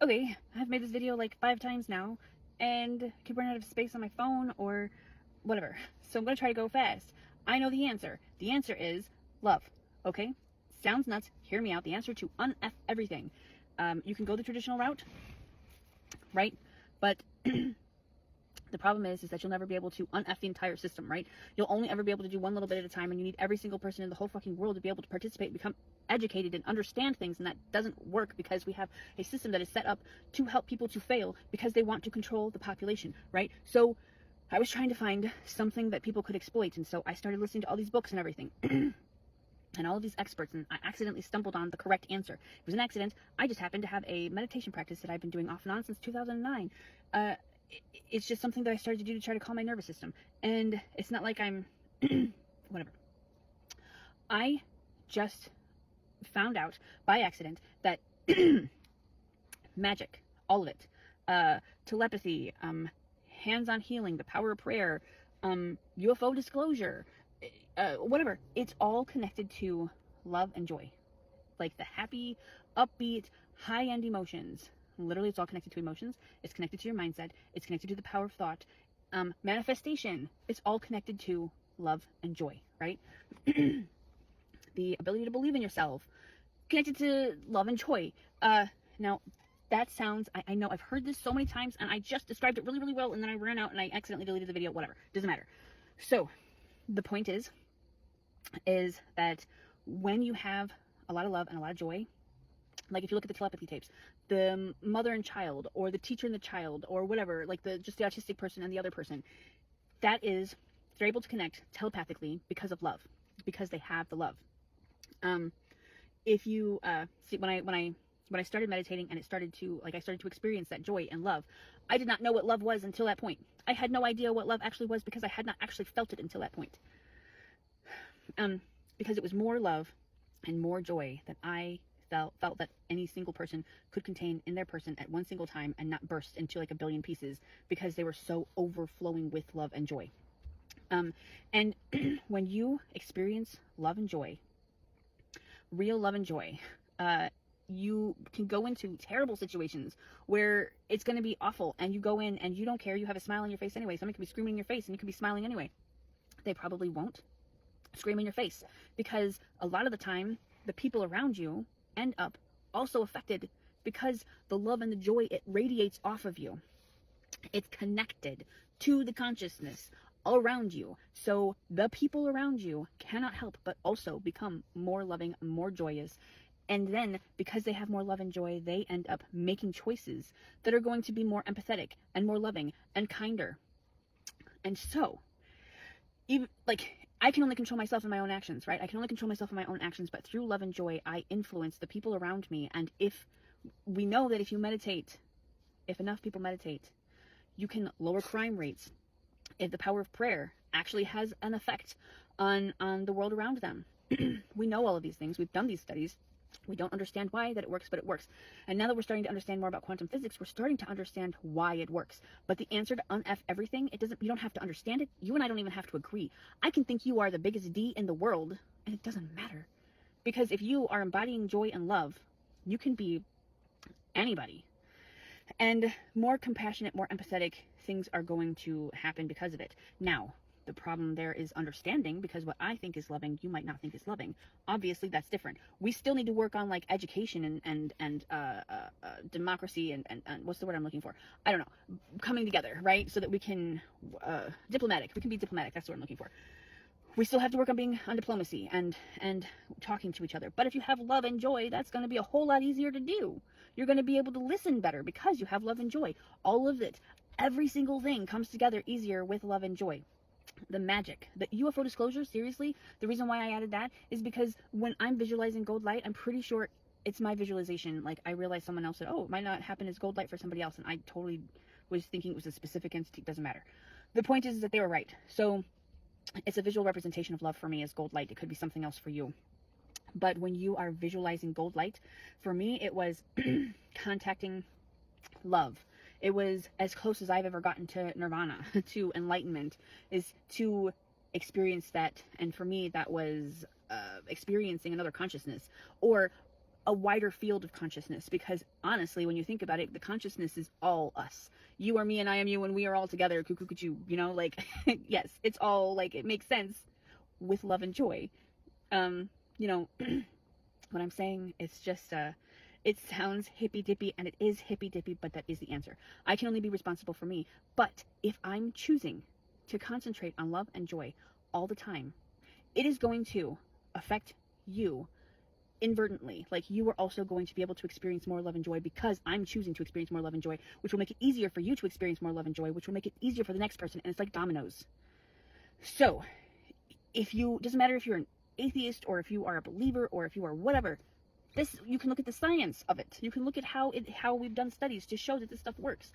okay, I've made this video like 5 times now, and I keep running out of space on my phone or whatever. So I'm going to try to go fast. I know the answer. The answer is love, okay? Sounds nuts. Hear me out. The answer to un-F everything. You can go the traditional route, right? But the problem is that you'll never be able to un-F the entire system, right? You'll only ever be able to do one little bit at a time, and you need every single person in the whole fucking world to be able to participate, become educated, and understand things, and that doesn't work because we have a system that is set up to help people to fail because they want to control the population, right? So I was trying to find something that people could exploit, and so I started listening to all these books and everything. And all of these experts, and I accidentally stumbled on the correct answer. It was an accident. I just happened to have a meditation practice that I've been doing off and on since 2009. It's just something that I started to do to try to calm my nervous system. And it's not like I'm whatever. I just found out by accident that magic, all of it, telepathy, hands-on healing, the power of prayer, UFO disclosure, whatever, it's all connected to love and joy. Like the happy, upbeat, high-end emotions. Literally, it's all connected to emotions. It's connected to your mindset. It's connected to the power of thought. Manifestation. It's all connected to love and joy, right? The ability to believe in yourself. Connected to love and joy. Now, that sounds, I know I've heard this so many times, and I just described it really, really well, and then I ran out and I accidentally deleted the video, whatever. Doesn't matter. So, the point is that when you have a lot of love and a lot of joy, like if you look at the telepathy tapes, the mother and child, or the teacher and the child, or whatever, like just the autistic person and the other person, that is, they're able to connect telepathically because of love, because they have the love. If you see, when I started meditating and I started to experience that joy and love, I did not know what love was until that point. I had no idea what love actually was because I had not actually felt it until that point. Because it was more love and more joy that I felt that any single person could contain in their person at one single time and not burst into like a billion pieces because they were so overflowing with love and joy. And when you experience love and joy, real love and joy, you can go into terrible situations where it's going to be awful, and you go in and you don't care. You have a smile on your face anyway. Somebody could be screaming in your face and you could be smiling anyway. They probably won't scream in your face because a lot of the time the people around you end up also affected because the love and the joy, it radiates off of you. It's connected to the consciousness around you. So the people around you cannot help but also become more loving, more joyous. And then because they have more love and joy, they end up making choices that are going to be more empathetic and more loving and kinder. And so, even like, I can only control myself and my own actions, right? I can only control myself and my own actions, but through love and joy, I influence the people around me. And if we know that if you meditate, if enough people meditate, you can lower crime rates. If the power of prayer actually has an effect on the world around them. We know all of these things. We've done these studies. We don't understand why that it works, but it works. And now that we're starting to understand more about quantum physics, we're starting to understand why it works. But the answer to un-F everything, you don't have to understand it. You and I don't even have to agree. I can think you are the biggest D in the world, and it doesn't matter. Because if you are embodying joy and love, you can be anybody. And more compassionate, more empathetic things are going to happen because of it. Now, the problem there is understanding, because what I think is loving, you might not think is loving. Obviously, that's different. We still need to work on like education and democracy and what's the word I'm looking for? I don't know. Coming together, right? So that we can diplomatic. We can be diplomatic. That's what I'm looking for. We still have to work on being on diplomacy and talking to each other. But if you have love and joy, that's going to be a whole lot easier to do. You're going to be able to listen better because you have love and joy. All of it, every single thing comes together easier with love and joy. The magic, the UFO disclosure, seriously, the reason why I added that is because when I'm visualizing gold light, I'm pretty sure it's my visualization. Like, I realized someone else said, oh, it might not happen as gold light for somebody else, and I totally was thinking it was a specific entity. It doesn't matter. The point is that they were right. So it's a visual representation of love for me as gold light. It could be something else for you. But when you are visualizing gold light, for me, it was contacting love. It was as close as I've ever gotten to nirvana, to enlightenment, is to experience that. And for me, that was experiencing another consciousness, or a wider field of consciousness, because honestly, when you think about it, the consciousness is all us. You are me and I am you, and we are all together. Cuckoo, cuckoo, you know, like, yes, it's all like, it makes sense with love and joy. You know, what I'm saying, it's just, it sounds hippy dippy, and it is hippy dippy, but that is the answer. I can only be responsible for me. But if I'm choosing to concentrate on love and joy all the time, it is going to affect you inadvertently. Like, you are also going to be able to experience more love and joy because I'm choosing to experience more love and joy, which will make it easier for you to experience more love and joy, which will make it easier for the next person. And it's like dominoes. So if you, doesn't matter if you're an atheist or if you are a believer or if you are whatever, this, you can look at the science of it. You can look at how we've done studies to show that this stuff works.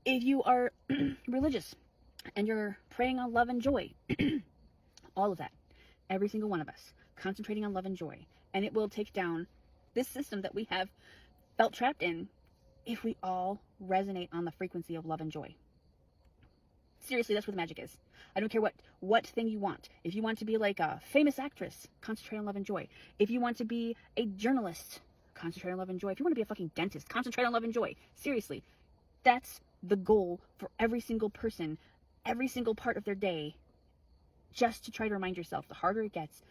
If you are religious and you're praying on love and joy, all of that, every single one of us, concentrating on love and joy, and it will take down this system that we have felt trapped in if we all resonate on the frequency of love and joy. Seriously, that's what the magic is. I don't care what thing you want. If you want to be like a famous actress, concentrate on love and joy. If you want to be a journalist, concentrate on love and joy. If you want to be a fucking dentist, concentrate on love and joy. Seriously, that's the goal for every single person, every single part of their day, just to try to remind yourself. The harder it gets,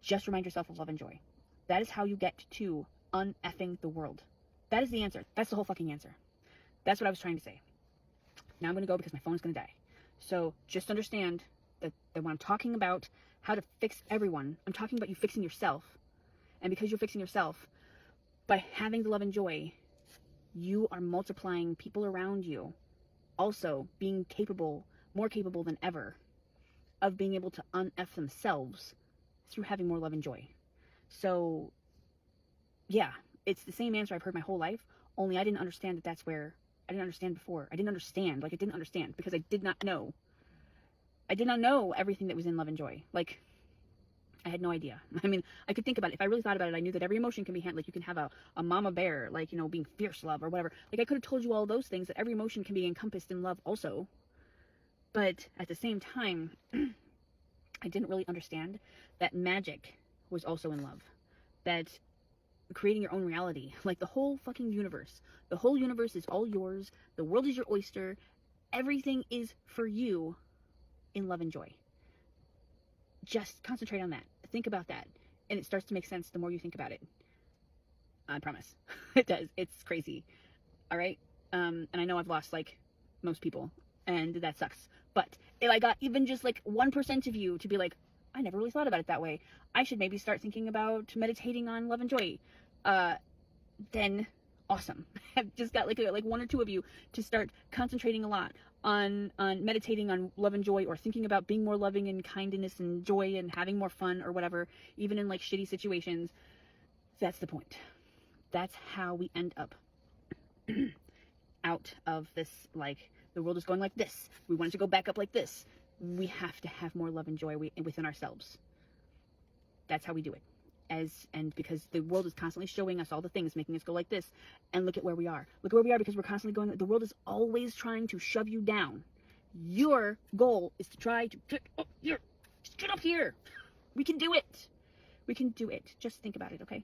just remind yourself of love and joy. That is how you get to uneffing the world. That is the answer. That's the whole fucking answer. That's what I was trying to say. Now I'm going to go because my phone is going to die. So just understand that when I'm talking about how to fix everyone, I'm talking about you fixing yourself. And because you're fixing yourself, by having the love and joy, you are multiplying people around you, also being capable, more capable than ever, of being able to un-F themselves through having more love and joy. So, yeah, it's the same answer I've heard my whole life, only I didn't understand that that's where, I didn't understand before. I didn't understand because I did not know. I did not know everything that was in love and joy. Like, I had no idea. I mean, I could think about it. If I really thought about it, I knew that every emotion can be handled. Like, you can have a mama bear, like, you know, being fierce love or whatever. Like, I could have told you all those things, that every emotion can be encompassed in love also. But at the same time, I didn't really understand that magic was also in love. That creating your own reality, like the whole fucking universe. The whole universe is all yours. The world is your oyster. Everything is for you in love and joy. Just concentrate on that. Think about that. And it starts to make sense the more you think about it. I promise. It does. It's crazy. All right? And I know I've lost, like, most people. And that sucks. But if I got even just, like, 1% of you to be like, I never really thought about it that way, I should maybe start thinking about meditating on love and joy. Then awesome. I've just got like 1 or 2 of you to start concentrating a lot on meditating on love and joy, or thinking about being more loving and kindness and joy and having more fun or whatever, even in like shitty situations. That's the point. That's how we end up out of this, like, the world is going like this. We want it to go back up like this. We have to have more love and joy within ourselves. That's how we do it. And because the world is constantly showing us all the things, making us go like this, and look at where we are. Look at where we are because we're constantly going, the world is always trying to shove you down. Your goal is to try to get up here. Just get up here. We can do it. We can do it. Just think about it, okay?